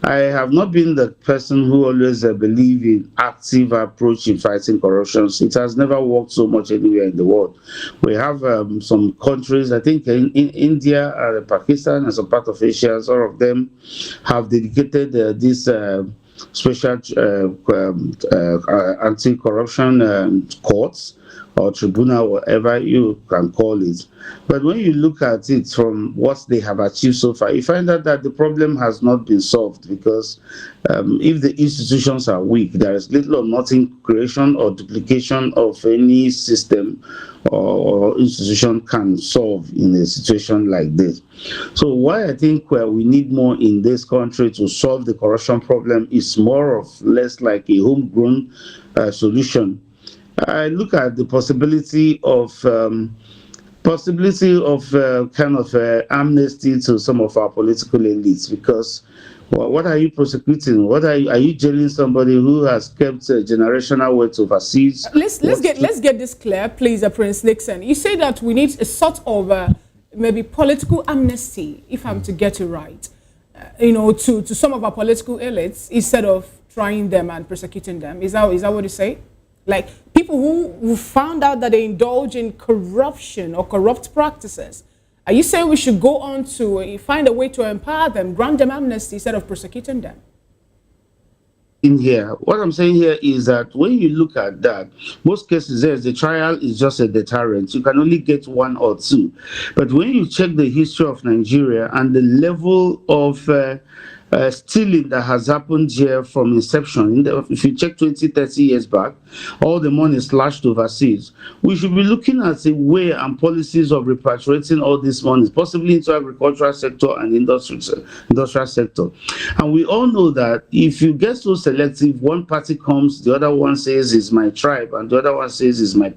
I have not been the person who always believe in active approach in fighting corruption. It has never worked so much anywhere in the world. We have some countries, I think in India, Pakistan, and some part of Asia, some of them have dedicated this special anti-corruption courts or tribunal, whatever you can call it. But when you look at it from what they have achieved so far, you find out that the problem has not been solved because if the institutions are weak, there is little or nothing creation or duplication of any system or institution can solve in a situation like this. So why I think we need more in this country to solve the corruption problem is more or less like a homegrown solution. I look at the possibility of kind of amnesty to some of our political elites because what are you prosecuting? Are you jailing somebody who has kept generational wealth overseas? Let's get this clear, please, Prince Nixon. You say that we need a sort of maybe political amnesty, if I'm to get it right, to some of our political elites instead of trying them and persecuting them. Is that what you say? Like people who found out that they indulge in corruption or corrupt practices. Are you saying we should go on to find a way to empower them, grant them amnesty instead of persecuting them? In here, what I'm saying here is that when you look at that, most cases there, the trial is just a deterrent. You can only get one or two. But when you check the history of Nigeria and the level of stealing that has happened here from inception, if you check 20, 30 years back, all the money slashed overseas. We should be looking at a way and policies of repatriating all this money, possibly into agricultural sector and industrial sector. And we all know that if you get so selective, one party comes, the other one says is my tribe, and the other one says is my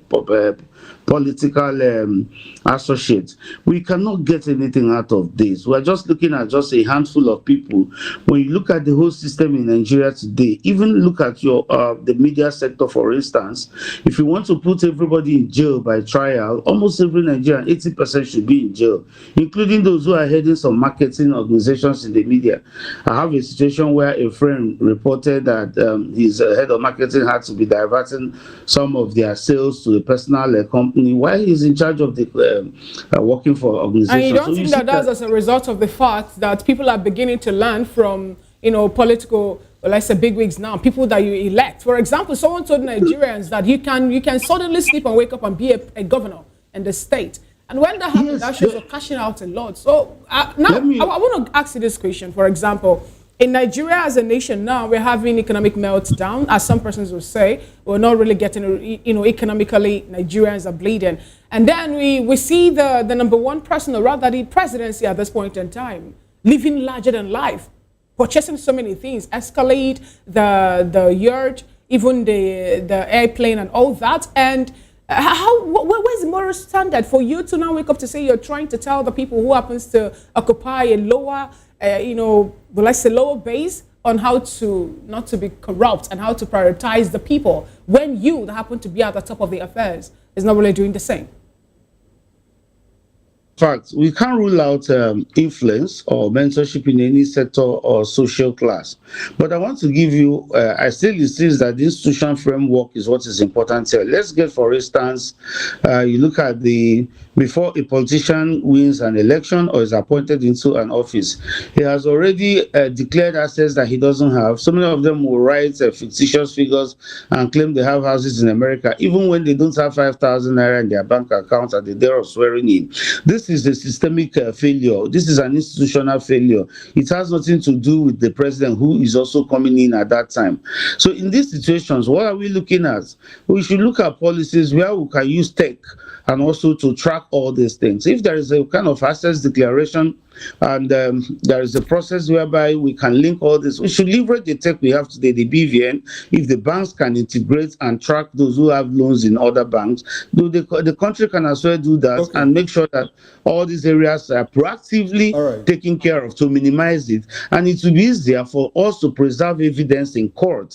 political associate. We cannot get anything out of this. We're just looking at just a handful of people. When you look at the whole system in Nigeria today, even look at your the media sector, for instance, if you want to put everybody in jail by trial, almost every Nigerian, 80% should be in jail, including those who are heading some marketing organizations in the media. I have a situation where a friend reported that his head of marketing had to be diverting some of their sales to a personal company while he's in charge of the working for organizations. And you don't think that that's as a result of the fact that people are beginning to learn from, political, let's say, bigwigs now, people that you elect. For example, someone told Nigerians that you can suddenly sleep and wake up and be a governor in the state. And when that happens, that shows you're cashing out a lot. So now I want to ask you this question. For example, in Nigeria as a nation now, we're having economic meltdown, as some persons will say. We're not really getting, economically, Nigerians are bleeding. And then we see the number one person, or rather the presidency at this point in time, living larger than life, purchasing so many things, Escalade, the yacht, even the airplane and all that. And where's the moral standard for you to now wake up to say you're trying to tell the people who happens to occupy a lower, let's say lower base on how to not to be corrupt and how to prioritize the people when you that happen to be at the top of the affairs is not really doing the same? Fact, we can't rule out influence or mentorship in any sector or social class. But I want to give you, I still insist that the institution framework is what is important here. Let's get, for instance, you look at before a politician wins an election or is appointed into an office, he has already declared assets that he doesn't have. So many of them will write fictitious figures and claim they have houses in America, even when they don't have 5,000 naira in their bank account at the day of swearing in. This is a systemic failure. This is an institutional failure. It has nothing to do with the president who is also coming in at that time. So in these situations, what are we looking at? We should look at policies where we can use tech and also to track all these things. If there is a kind of assets declaration and there is a process whereby we can link all this, we should leverage the tech we have today, the BVN. If the banks can integrate and track those who have loans in other banks, the country can as well do that and make sure that all these areas are proactively taken care of to minimize it. And it will be easier for us to preserve evidence in court